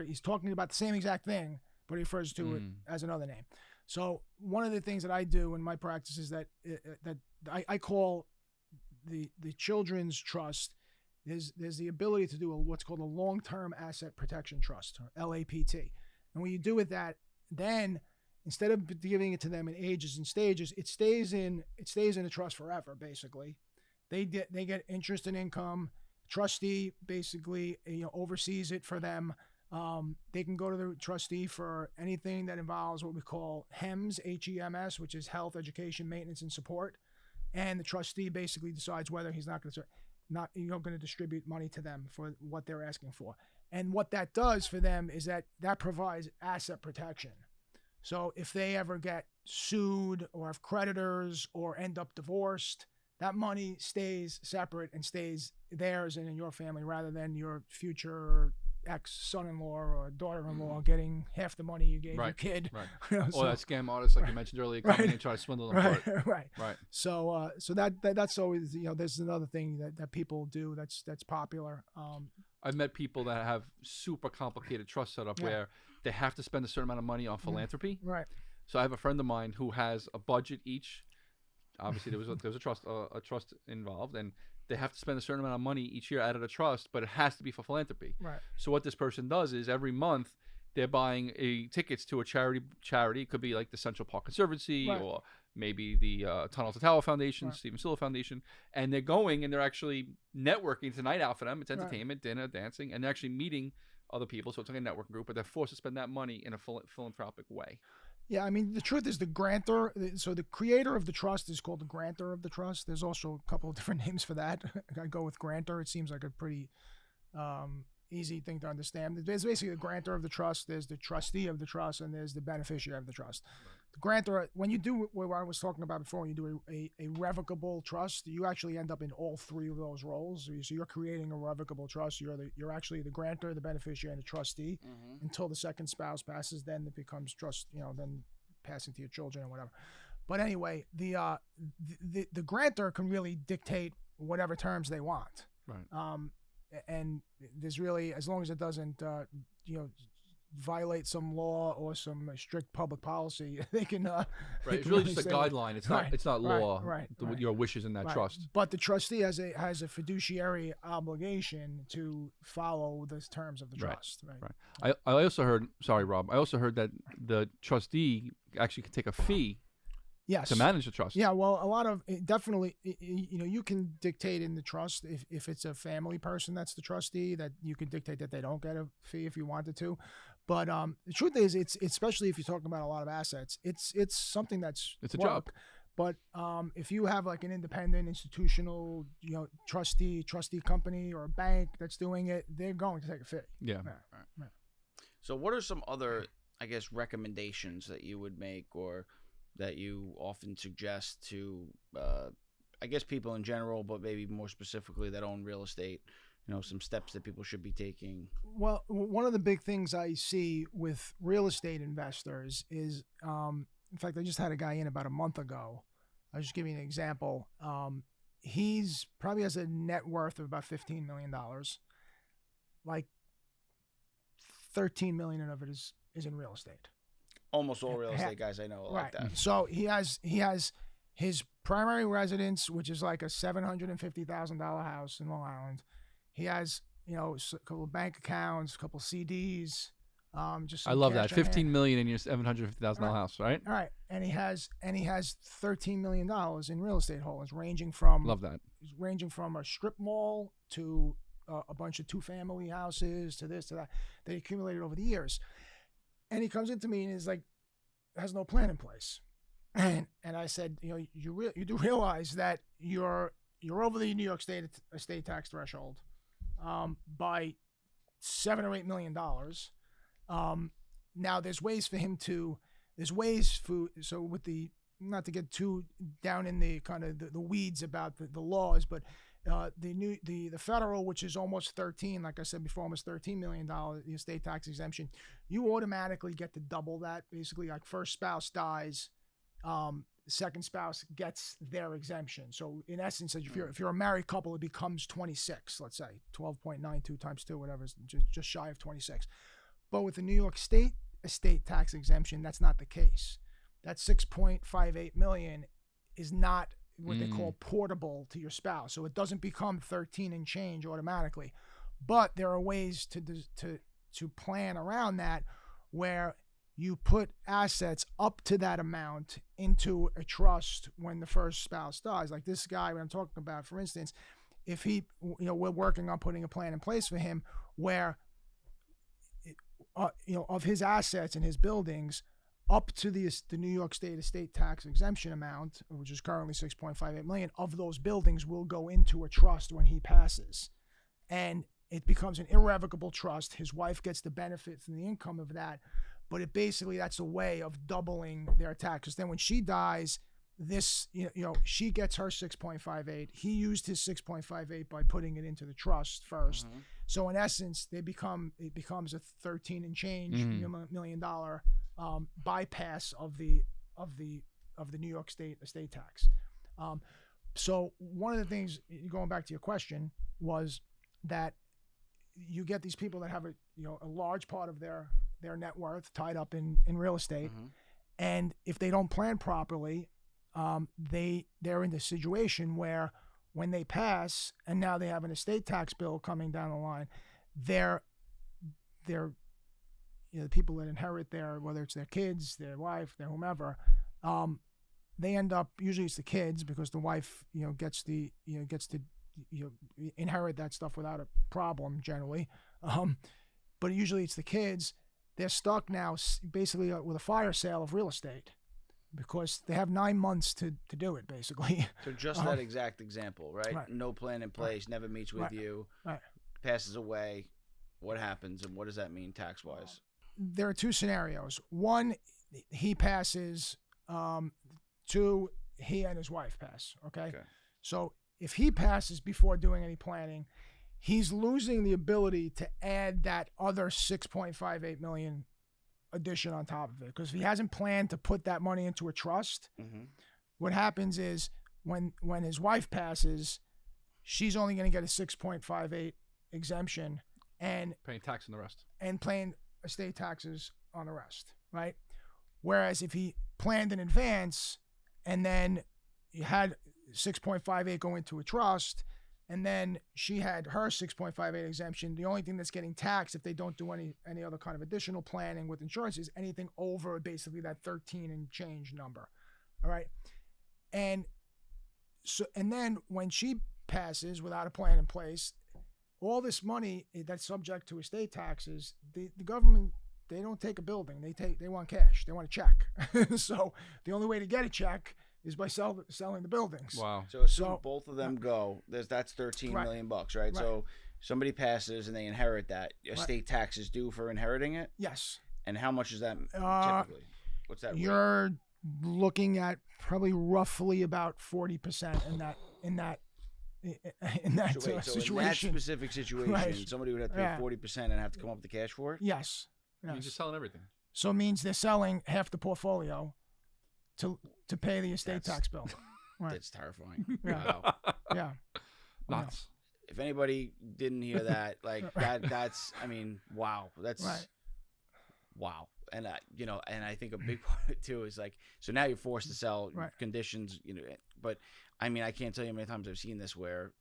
he's talking about the same exact thing, but he refers to it as another name. So one of the things that I do in my practice is that I call the children's trust. There's the ability to do what's called a long-term asset protection trust, or LAPT. And when you do with that, then instead of giving it to them in ages and stages, it stays in a trust forever. Basically, they get interest and income. Trustee basically oversees it for them. They can go to the trustee for anything that involves what we call HEMS, HEMS, which is health, education, maintenance, and support. And the trustee basically decides whether he's not going to distribute money to them for what they're asking for. And what that does for them is that provides asset protection. So if they ever get sued or have creditors or end up divorced, that money stays separate and stays theirs and in your family rather than your future ex-son-in-law or daughter-in-law getting half the money you gave your kid. Right. You know, Or so- that scam artist, like you mentioned earlier, coming in and trying to swindle them right, for it. right. Right. So that's always, you know, there's another thing that people do that's popular. I've met people that have super complicated trust setup Yeah. where they have to spend a certain amount of money on philanthropy. Right. So I have a friend of mine who has a budget each. Obviously, there was a trust involved, and they have to spend a certain amount of money each year out of the trust, but it has to be for philanthropy. Right. So what this person does is every month they're buying tickets to a charity. It could be like the Central Park Conservancy Right. or maybe the Tunnel to Tower Foundation, Right. Stephen Siller Foundation, and they're going and they're actually networking. It's a night out for them. It's Right. entertainment, dinner, dancing, and they're actually meeting other people. So it's like a networking group, but they're forced to spend that money in a philanthropic way. Yeah, I mean, the truth is the grantor, so the creator of the trust is called the grantor of the trust. There's also a couple of different names for that. I go with grantor. It seems like a pretty easy thing to understand. There's basically the grantor of the trust, there's the trustee of the trust, and there's the beneficiary of the trust. The grantor, when you do what I was talking about before, when you do a revocable trust, you actually end up in all three of those roles. So you're creating a revocable trust. You're actually the grantor, the beneficiary, and the trustee until the second spouse passes. Then it becomes trust, you know, then passing to your children or whatever. But anyway, the grantor can really dictate whatever terms they want. Right. And there's really, as long as it doesn't, violate some law or some strict public policy, they can. Right. they It's can really really just a say what- guideline. It's Right, not. It's not right, law. right, right. Your wishes in that Right. trust. But the trustee has a fiduciary obligation to follow the terms of the Right, trust. Right. Right. I also heard. Sorry, Rob. I also heard that the trustee actually can take a fee Yes. to manage the trust. Yeah, well, a lot of definitely, you know, you can dictate in the trust if it's a family person that's the trustee, that you can dictate that they don't get a fee if you wanted to. But the truth is, it's especially if you're talking about a lot of assets, it's something that's It's a work. job. But if you have like an independent institutional, you know, trustee company or a bank that's doing it, they're going to take a fee. Yeah. Yeah. So what are some other, I guess, recommendations that you would make or that you often suggest to, I guess, people in general, but maybe more specifically that own real estate, you know, some steps that people should be taking? Well, one of the big things I see with real estate investors is, in fact, I just had a guy in about a month ago. I'll just give you an example. He's probably has a net worth of about $15 million. Like 13 million of it is in real estate. Almost all real estate guys I know are like that. So he has his primary residence, which is like a $750,000 house in Long Island. He has, you know, a couple of bank accounts, a couple of CDs. Just some I love that. cash on hand. 15 million in your $750,000 Right. house, right? All right, and he has $13 million in real estate holdings, ranging from Love that. a strip mall to a bunch of two-family houses to this to that he accumulated over the years. And he comes into me and is like, has no plan in place. And I said, you know, you do realize that you're over the New York State estate tax threshold by $7 or $8 million. Now there's ways for him to, so with the, not to get too down in the kind of the weeds about the laws, but the federal, which is almost 13, like I said before, almost $13 million, the estate tax exemption, you automatically get to double that. Basically, like first spouse dies, second spouse gets their exemption. So in essence, if you're a married couple, it becomes 26, let's say 12.92 times 2, whatever, is just shy of 26. But with the New York State estate tax exemption, that's not the case. That 6.58 million is not what they call portable to your spouse. So it doesn't become 13 and change automatically. But there are ways to plan around that where you put assets up to that amount into a trust when the first spouse dies. Like this guy I'm talking about, for instance, if he, you know, we're working on putting a plan in place for him where, you know, of his assets and his buildings, up to the New York State estate tax exemption amount, which is currently 6.58 million, of those buildings will go into a trust when he passes. And it becomes an irrevocable trust. His wife gets the benefit from the income of that. But it basically, that's a way of doubling their taxes. Then when she dies, this, you know, she gets her 6.58. He used his 6.58 by putting it into the trust first. So in essence, it becomes a 13 and change $1 million bypass of the New York State estate tax. So one of the things, going back to your question, was that you get these people that have a large part of their net worth tied up in real estate, and if they don't plan properly, they're in the situation where when they pass and now they have an estate tax bill coming down the line, they're the people that inherit whether it's their kids, their wife, their whomever, they end up, usually it's the kids, because the wife gets to inherit that stuff without a problem generally, but usually it's the kids. They're stuck now basically with a fire sale of real estate, because they have 9 months to do it, basically. So just that exact example, right? No plan in place, never meets with you, passes away. What happens, and what does that mean tax-wise? There are two scenarios. One, he passes. Two, he and his wife pass, okay? So if he passes before doing any planning, he's losing the ability to add that other $6.58 million addition on top of it, because if he hasn't planned to put that money into a trust, what happens is when his wife passes, she's only going to get a 6.58 exemption and paying tax on the rest, and paying estate taxes on the rest, right? Whereas if he planned in advance and then you had 6.58 go into a trust, and then she had her 6.58 exemption, the only thing that's getting taxed if they don't do any other kind of additional planning with insurance is anything over basically that 13 and change number. All right. And then when she passes without a plan in place, all this money that's subject to estate taxes, the government, they don't take a building. They want cash. They want a check. So the only way to get a check is by selling the buildings. Wow. So assume both of them go. That's $13 million, right? So somebody passes and they inherit that. Estate tax is due for inheriting it? Yes. And how much is that typically? What's that rate? You're looking at probably roughly about 40% in that so situation. In that specific situation, somebody would have to pay 40% and have to come up with the cash for it? Yes. You're just selling everything. So it means they're selling half the portfolio to pay the estate tax bill. Right. That's terrifying. Yeah. Wow. Yeah. Nuts. If anybody didn't hear that, that's, I mean, wow. That's wow. And and I think a big part of it too is so now you're forced to sell conditions, but I mean, I can't tell you how many times I've seen this where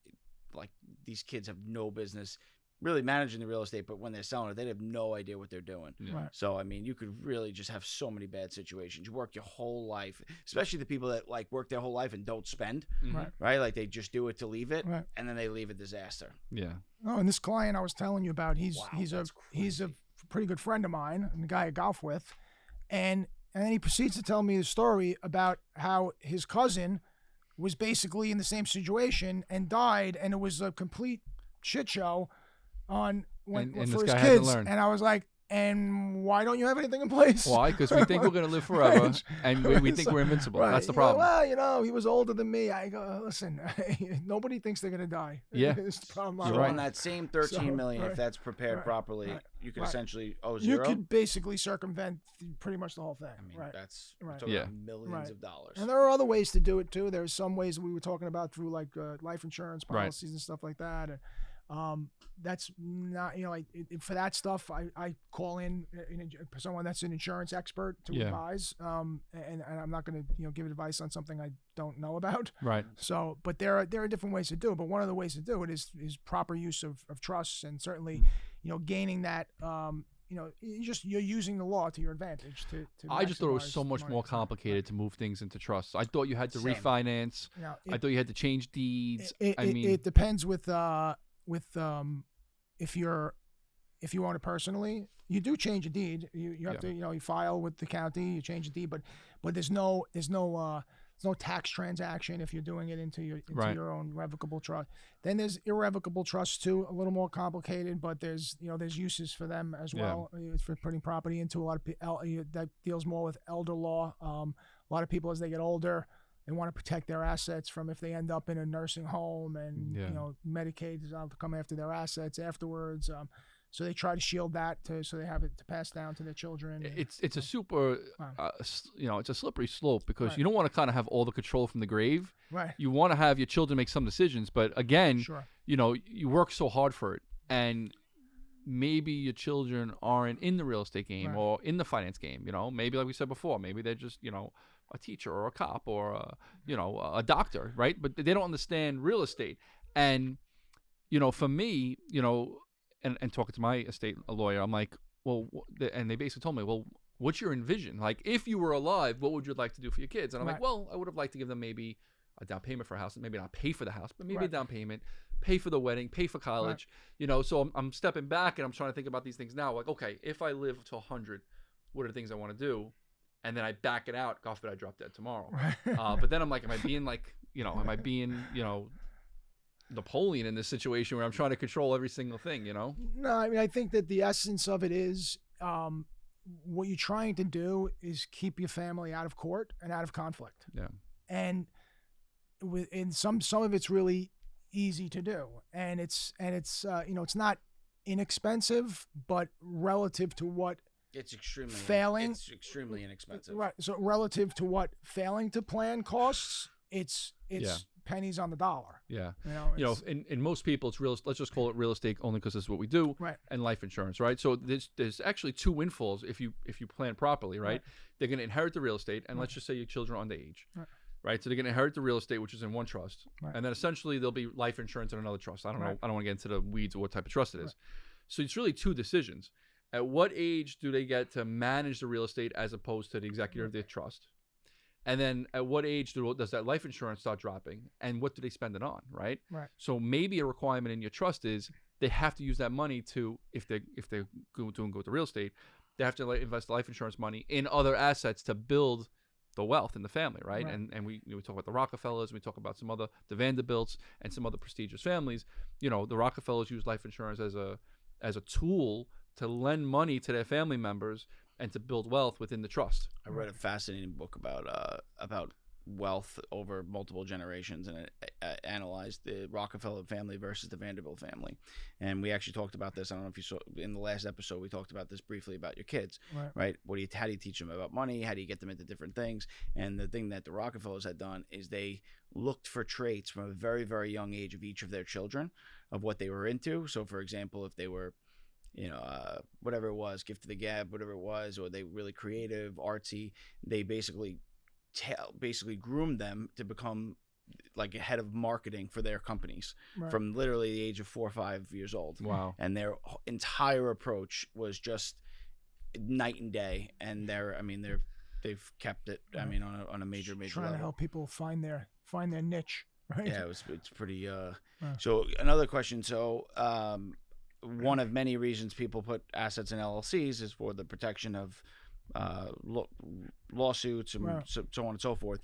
these kids have no business really managing the real estate, but when they're selling it, they have no idea what they're doing. Right. So, I mean, you could really just have so many bad situations. You work your whole life, especially the people that work their whole life and don't spend, right? Like they just do it to leave it, and then they leave a disaster. Yeah. Oh, and this client I was telling you about, he's a pretty good friend of mine, and the guy I golf with, and then he proceeds to tell me the story about how his cousin was basically in the same situation and died, and it was a complete shit show for his kids. And I was like, and why don't you have anything in place? Why? Because we think we're going to live forever, and we think we're invincible. Right. That's the problem. Well, he was older than me. I go, listen, nobody thinks they're going to die. Yeah. It's the problem. So on that same $13 million, if that's prepared properly, you could essentially owe zero. You could basically circumvent pretty much the whole thing. I mean, that's millions of dollars. And there are other ways to do it too. There's some ways we were talking about through life insurance policies and stuff like that. And, that's not, for that stuff, I call in someone that's an insurance expert to advise. And I'm not going to, give advice on something I don't know about. Right. So, but there are different ways to do it. But one of the ways to do it is proper use of trusts, and certainly, gaining that, you're using the law to your advantage. I just thought it was so much more complicated to move things into trusts. I thought you had to refinance. I thought you had to change deeds. It depends with if you own it personally, you do change a deed. You have to you file with the county, you change a deed, but there's no tax transaction if you're doing it into your own revocable trust. Then there's irrevocable trusts too, a little more complicated, but there's uses for them as well. It's for putting property into a lot of that deals more with elder law. A lot of people as they get older, they want to protect their assets from if they end up in a nursing home and Yeah. Medicaid is out to come after their assets afterwards. So they try to shield that so they have it to pass down to their children. It's a super, Wow. it's a slippery slope because Right. you don't want to kind of have all the control from the grave. Right. You want to have your children make some decisions, but again, Sure. you work so hard for it, and maybe your children aren't in the real estate game Right. or in the finance game. Maybe like we said before, maybe they're just a teacher or a cop or a doctor, right? But they don't understand real estate. And for me, and talking to my estate lawyer, I'm like, well, and they basically told me, well, what's your envision? Like, if you were alive, what would you like to do for your kids? And I'm like, Right. well, I would have liked to give them maybe a down payment for a house, maybe not pay for the house, but maybe a Right. down payment, pay for the wedding, pay for college, so I'm stepping back and I'm trying to think about these things now. Like, okay, if I live to 100, what are the things I want to do? And then I back it out. God forbid I drop dead tomorrow. But then I'm like, am I being Napoleon in this situation where I'm trying to control every single thing, No, I mean, I think that the essence of it is what you're trying to do is keep your family out of court and out of conflict. Yeah. And some of it's really easy to do, and it's not inexpensive, but relative to what It's extremely Failing- It's extremely inexpensive. right. So relative to what failing to plan costs, it's Yeah. pennies on the dollar. Yeah. It's- In most people, it's real. Let's just call it real estate only because this is what we do. Right. And life insurance, right? So there's actually two windfalls if you plan properly, right? Right. They're going to inherit the real estate, and let's just say your children are underage, Right. right? So they're going to inherit the real estate, which is in one trust, Right. and then essentially there'll be life insurance in another trust. I don't know. Right. I don't want to get into the weeds of what type of trust it is. So it's really two decisions. At what age do they get to manage the real estate as opposed to the executor of the trust? And then at what age does that life insurance start dropping? And what do they spend it on, right? Right. So maybe a requirement in your trust is they have to use that money to, if they're doing good with the real estate, they have to invest life insurance money in other assets to build the wealth in the family, right? Right. And we talk about the Rockefellers, we talk about some other, the Vanderbilts, and some other prestigious families. The Rockefellers use life insurance as a tool to lend money to their family members and to build wealth within the trust. I read a fascinating book about wealth over multiple generations, and it analyzed the Rockefeller family versus the Vanderbilt family. And we actually talked about this. I don't know if you saw in the last episode. We talked about this briefly about your kids, right? How do you teach them about money? How do you get them into different things? And the thing that the Rockefellers had done is they looked for traits from a very, very young age of each of their children of what they were into. So, for example, if they were whatever it was, gift of the gab, whatever it was, or they were really creative, artsy, they basically groomed them to become like a head of marketing for their companies from literally the age of 4 or 5 years old. Wow. And their entire approach was just night and day. And they've kept it, on a major trying level. to help people find their niche, right? Yeah, it's pretty, So another question. So, one of many reasons people put assets in LLCs is for the protection of lawsuits and so on and so forth.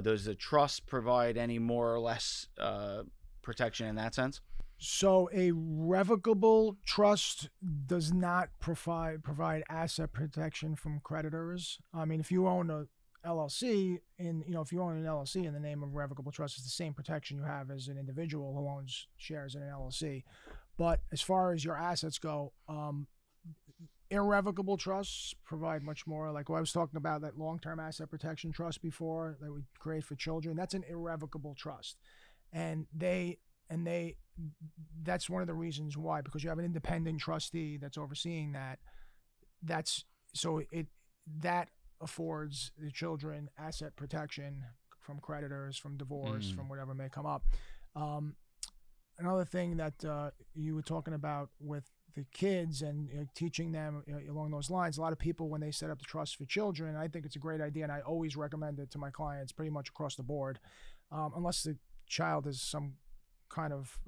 Does the trust provide any more or less protection in that sense? So a revocable trust does not provide asset protection from creditors. I mean, if you own a LLC in the name of revocable trust, it's the same protection you have as an individual who owns shares in an LLC. But as far as your assets go, irrevocable trusts provide much more. Like what I was talking about, that long-term asset protection trust before that we create for children, that's an irrevocable trust. And that's one of the reasons why, because you have an independent trustee that's overseeing that. That affords the children asset protection from creditors, from divorce, from whatever may come up. Another thing that you were talking about with the kids and teaching them along those lines, a lot of people, when they set up the trust for children, I think it's a great idea, and I always recommend it to my clients pretty much across the board, unless the child is some kind of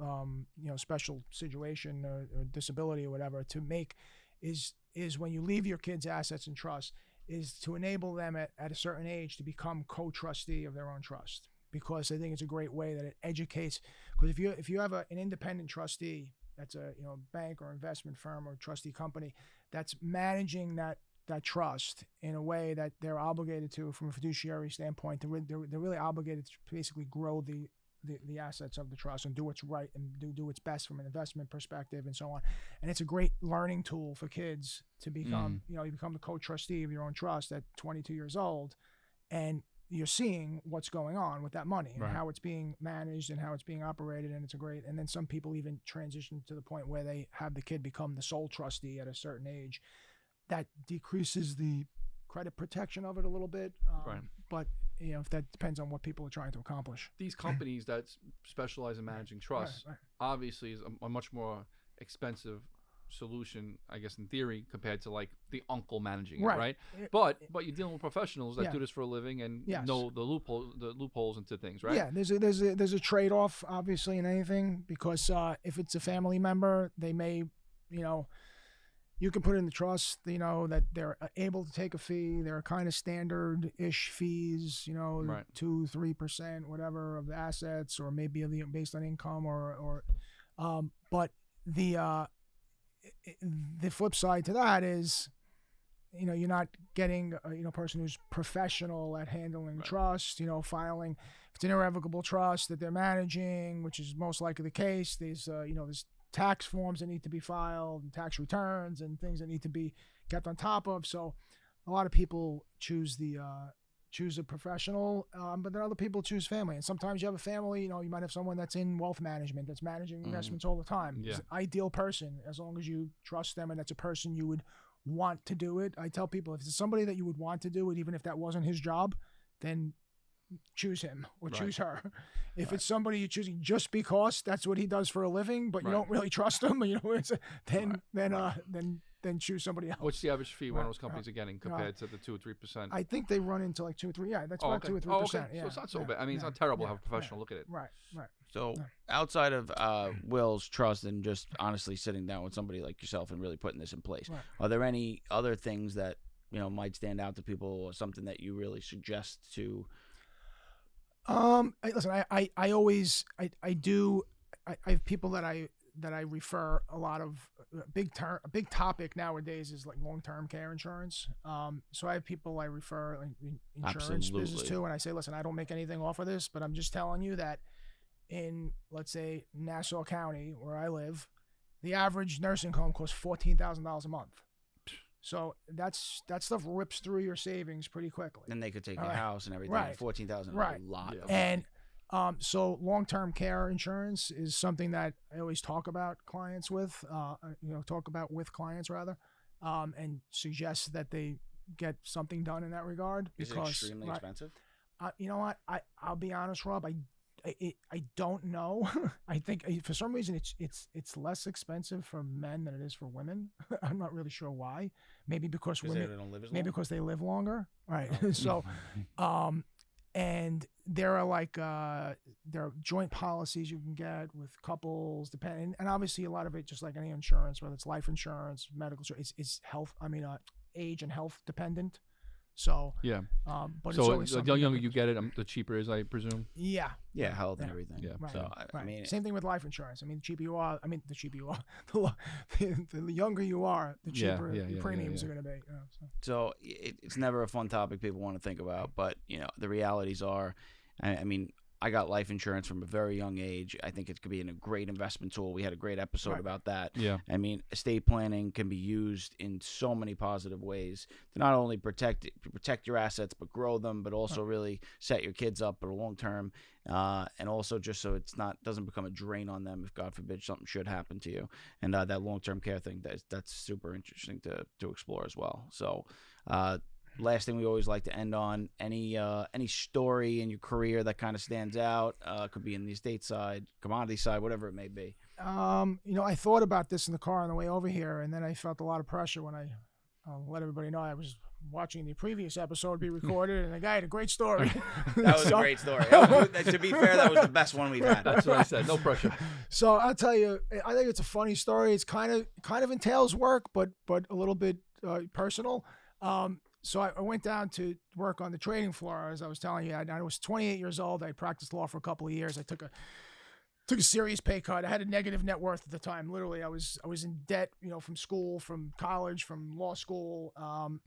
special situation or disability or whatever, to make is when you leave your kids' assets in trust, is to enable them at a certain age to become co-trustee of their own trust. Because I think it's a great way that it educates. Because if you have an independent trustee, that's a bank or investment firm or trustee company that's managing that that trust in a way that they're obligated to from a fiduciary standpoint. They're really obligated to basically grow the assets of the trust and do what's right and do what's best from an investment perspective and so on. And it's a great learning tool for kids to become, you become the co-trustee of your own trust at 22 years old, and you're seeing what's going on with that money and how it's being managed and how it's being operated. And it's a great, and then some people even transition to the point where they have the kid become the sole trustee at a certain age. That decreases the credit protection of it a little bit. But if that depends on what people are trying to accomplish. These companies that specialize in managing trusts obviously is a much more expensive solution, I guess, in theory, compared to like the uncle managing it, right? But you're dealing with professionals that do this for a living and know the loopholes into things, right? Yeah, there's a trade-off, obviously, in anything, because if it's a family member, they may, you can put in the trust, that they're able to take a fee. They're kind of standard-ish fees, 2-3%, whatever, of the assets, or maybe based on income, but the flip side to that is, you're not getting a person who's professional at handling trust, filing. If it's an irrevocable trust that they're managing, which is most likely the case, there's tax forms that need to be filed and tax returns and things that need to be kept on top of. So a lot of people choose a professional, but then other people choose family. And sometimes you have a family, you might have someone that's in wealth management, that's managing investments all the time. It's an ideal person, as long as you trust them and that's a person you would want to do it. I tell people, if it's somebody that you would want to do it, even if that wasn't his job, then choose him or choose her. If it's somebody you're choosing just because that's what he does for a living, but you don't really trust him, then choose somebody else. What's the average fee one of those companies are getting compared to the 2 or 3%? I think they run into like 2 or 3. Yeah, that's about 2 or 3%. Okay. So it's not so bad. I mean, it's not terrible to have a professional look at it. Right. So outside of Will's trust and just honestly sitting down with somebody like yourself and really putting this in place, are there any other things that might stand out to people, or something that you really suggest to? Listen, I have people that I refer a lot of. A big topic nowadays is like long-term care insurance. So I have people I refer like insurance business to, and I say, listen, I don't make anything off of this, but I'm just telling you that in, let's say, Nassau County, where I live, the average nursing home costs $14,000 a month. So that stuff rips through your savings pretty quickly. Then they could take your house and everything. Right. $14,000 is a lot. Yeah. And so long-term care insurance is something that I always talk about clients with, and suggest that they get something done in that regard. Is it extremely expensive? You know what? I'll be honest, Rob. I don't know. I think for some reason it's less expensive for men than it is for women. I'm not really sure why. Maybe because women, they don't live as long? maybe because they live longer. Right. So, and there are joint policies you can get with couples, depending, and obviously a lot of it, just like any insurance, whether it's life insurance, medical insurance, it's health. Age and health dependent. So but so the younger you get it, the cheaper it is, I presume. Yeah, health and everything. Yeah. Right. So I mean, same thing with life insurance. The cheaper you are, the younger you are, the cheaper the premiums are going to be. So it's never a fun topic people want to think about, but the realities are, I mean, I got life insurance from a very young age. I think it could be a great investment tool. We had a great episode about that. Yeah. I mean, estate planning can be used in so many positive ways to not only protect your assets, but grow them, but also really set your kids up for the long term. And also just so doesn't become a drain on them if, God forbid, something should happen to you. And that long-term care thing, that's super interesting to explore as well. So, last thing we always like to end on, any story in your career that kind of stands out, could be in the estate side, commodity side, whatever it may be. I thought about this in the car on the way over here, and then I felt a lot of pressure when I let everybody know I was watching the previous episode be recorded, and the guy had a great story. That was a great story. To be fair, that was the best one we've had. That's what I said. No pressure. So I'll tell you, I think it's a funny story. It's kind of entails work, but a little bit personal. So I went down to work on the trading floor, as I was telling you. I was 28 years old. I practiced law for a couple of years. I took a took a serious pay cut. I had a negative net worth at the time. Literally, I was in debt, from school, from college, from law school.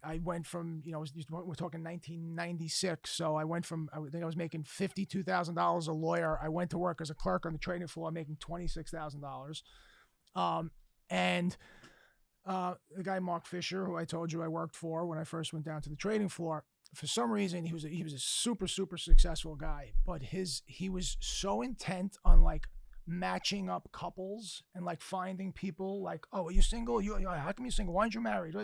I went from, we're talking 1996. So I went from, I think I was making $52,000 a lawyer. I went to work as a clerk on the trading floor, making $26,000. And the guy, Mark Fisher, who I told you I worked for when I first went down to the trading floor, for some reason, he was a super, super successful guy, but he was so intent on like matching up couples and like finding people like, oh, are you single? How come you're single? Why aren't you married?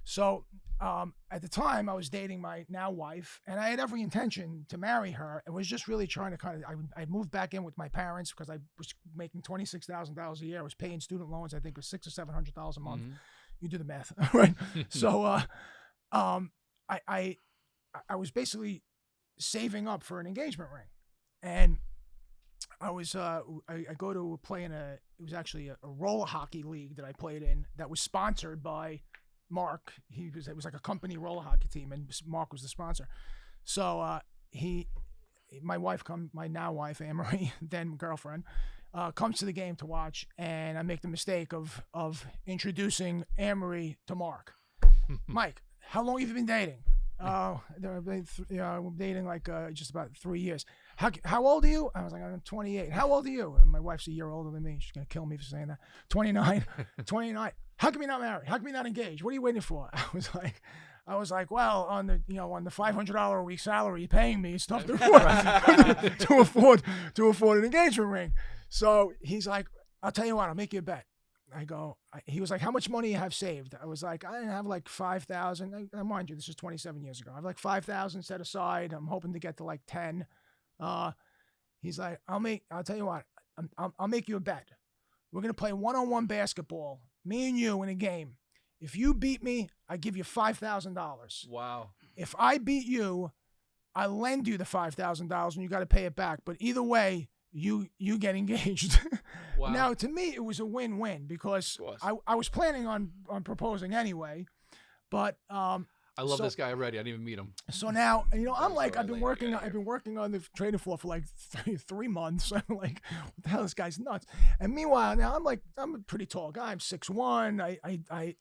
So at the time, I was dating my now wife, and I had every intention to marry her. I was just really trying to I moved back in with my parents because I was making $26,000 a year. I was paying student loans. I think it was $600 or $700 a month. Mm-hmm. You do the math, right? So I was basically saving up for an engagement ring, and I was I go to play in it was actually a roller hockey league that I played in that was sponsored by Mark. It was like a company roller hockey team, and Mark was the sponsor. So my now wife Anne-Marie, then girlfriend, comes to the game to watch, and I make the mistake of introducing Anne-Marie to Mark. Mike, how long have you been dating? We're dating like just about 3 years. How old are you? I was like, I'm 28. How old are you? And my wife's a year older than me. She's gonna kill me for saying that. 29. 29. How come you're not married? How come you're not engaged? What are you waiting for? I was like, well, on the $500 a week salary you're paying me, it's tough to afford to afford an engagement ring. So he's like, I'll tell you what, I'll make you a bet. He was like, how much money you have saved? I was like, I have like 5,000. Mind you, this is 27 years ago. I have like 5,000 set aside. I'm hoping to get to like 10. He's like, I'll tell you what, I'll make you a bet. We're going to play one-on-one basketball, me and you in a game. If you beat me, I give you $5,000. Wow. If I beat you, I lend you the $5,000 and you got to pay it back. But either way, you get engaged. Wow. Now, to me, it was a win-win because I was planning on proposing anyway, but I love this guy already. I didn't even meet him. So now, I'm like, I've been working on the trading floor for like 3 months. I'm like, what the hell, this guy's nuts. And meanwhile, now I'm a pretty tall guy. I'm 6'1". I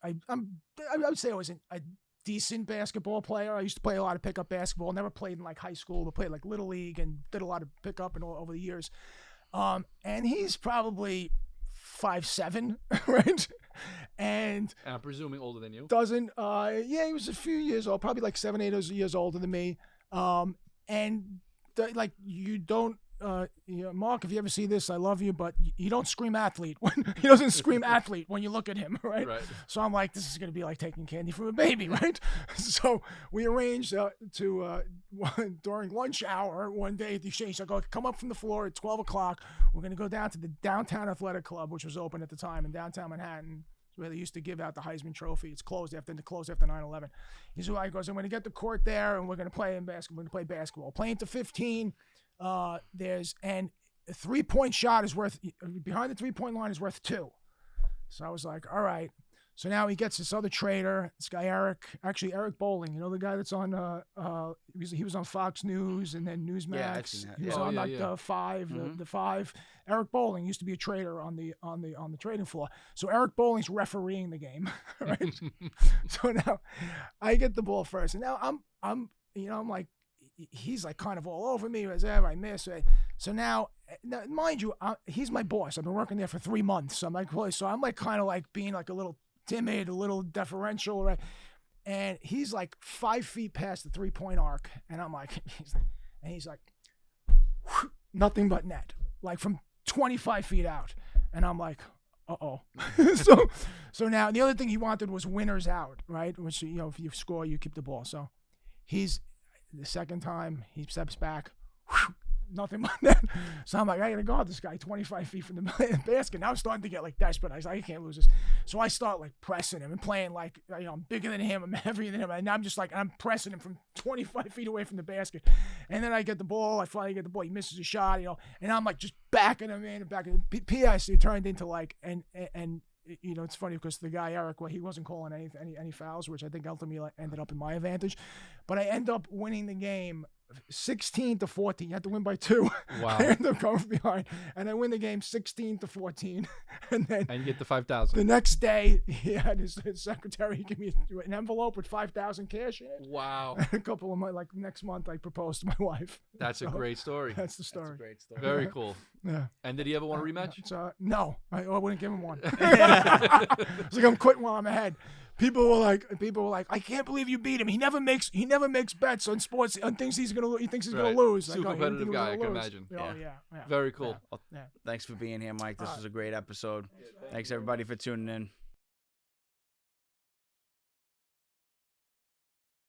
would say I was a decent basketball player. I used to play a lot of pickup basketball. Never played in like high school, but played like little league and did a lot of pickup and all over the years. And he's probably 5'7", right? And I'm presuming older than you. He was a few years old, probably like 7, 8 years older than me. You don't. Mark, if you ever see this, I love you, but you don't scream athlete. He doesn't scream athlete when you look at him, right? So I'm like, this is going to be like taking candy from a baby, right? So we arranged during lunch hour one day at the exchange. I go, come up from the floor at 12 o'clock. We're going to go down to the Downtown Athletic Club, which was open at the time in downtown Manhattan, where they used to give out the Heisman Trophy. It's closed after 9/11. He goes, I'm going to get the court there, and we're going to play in basketball. We're going to play basketball. Playing to 15. There's a 3-point shot is worth behind the 3-point line is worth 2. So I was like, all right. So now he gets this other trader, this guy Eric Bowling, the guy that's on he was on Fox News and then Newsmax. Yeah, I've seen that. He was on the 5, mm-hmm. the 5. Eric Bowling used to be a trader on the trading floor. So Eric Bowling's refereeing the game, right? So now I get the ball first, and now I'm like, he's like kind of all over me. I miss it. So now, mind you, he's my boss. I've been working there for 3 months. So I'm like kind of like being like a little timid, a little deferential, right? And he's like 5 feet past the 3-point arc, and I'm like, he's like, nothing but net, like from 25 feet out, and I'm like, uh-oh. So now the other thing he wanted was winners out, right? Which if you score, you keep the ball. So the second time he steps back, nothing but that. So I'm like, I gotta guard this guy 25 feet from the basket. Now I'm starting to get like desperate. I was like, I can't lose this. So I start like pressing him and playing like, I'm bigger than him, I'm heavier than him. And I'm just like, I'm pressing him from 25 feet away from the basket. And then I get the ball. I finally get the ball. He misses a shot, and I'm like just backing him in and backing him. P.S. It turned into like, and it's funny because the guy Eric, he wasn't calling any fouls, which I think ultimately ended up in my advantage. But I end up winning the game 16-14. You had to win by 2. Wow. I ended up going from behind, and I win the game 16-14. And then And you get the the 5,000. next day, he had his secretary give me an envelope with 5,000 cash in it. Wow. And a couple of months, like next month, I proposed to my wife. That's a So, That's great story. the That's a story. great story. Very cool. Yeah. And did he ever want a rematch? So no, I wouldn't give him one. It's like I'm quitting while I'm ahead. People were like, I can't believe you beat him. He never makes bets on sports on things he thinks he's Right. gonna lose. Too Like, oh, he didn't competitive think he was guy, I gonna can lose. imagine. Oh Yeah. yeah. Very cool. Well, Yeah. thanks for being here, Mike. This was a great episode. Thanks everybody for tuning in.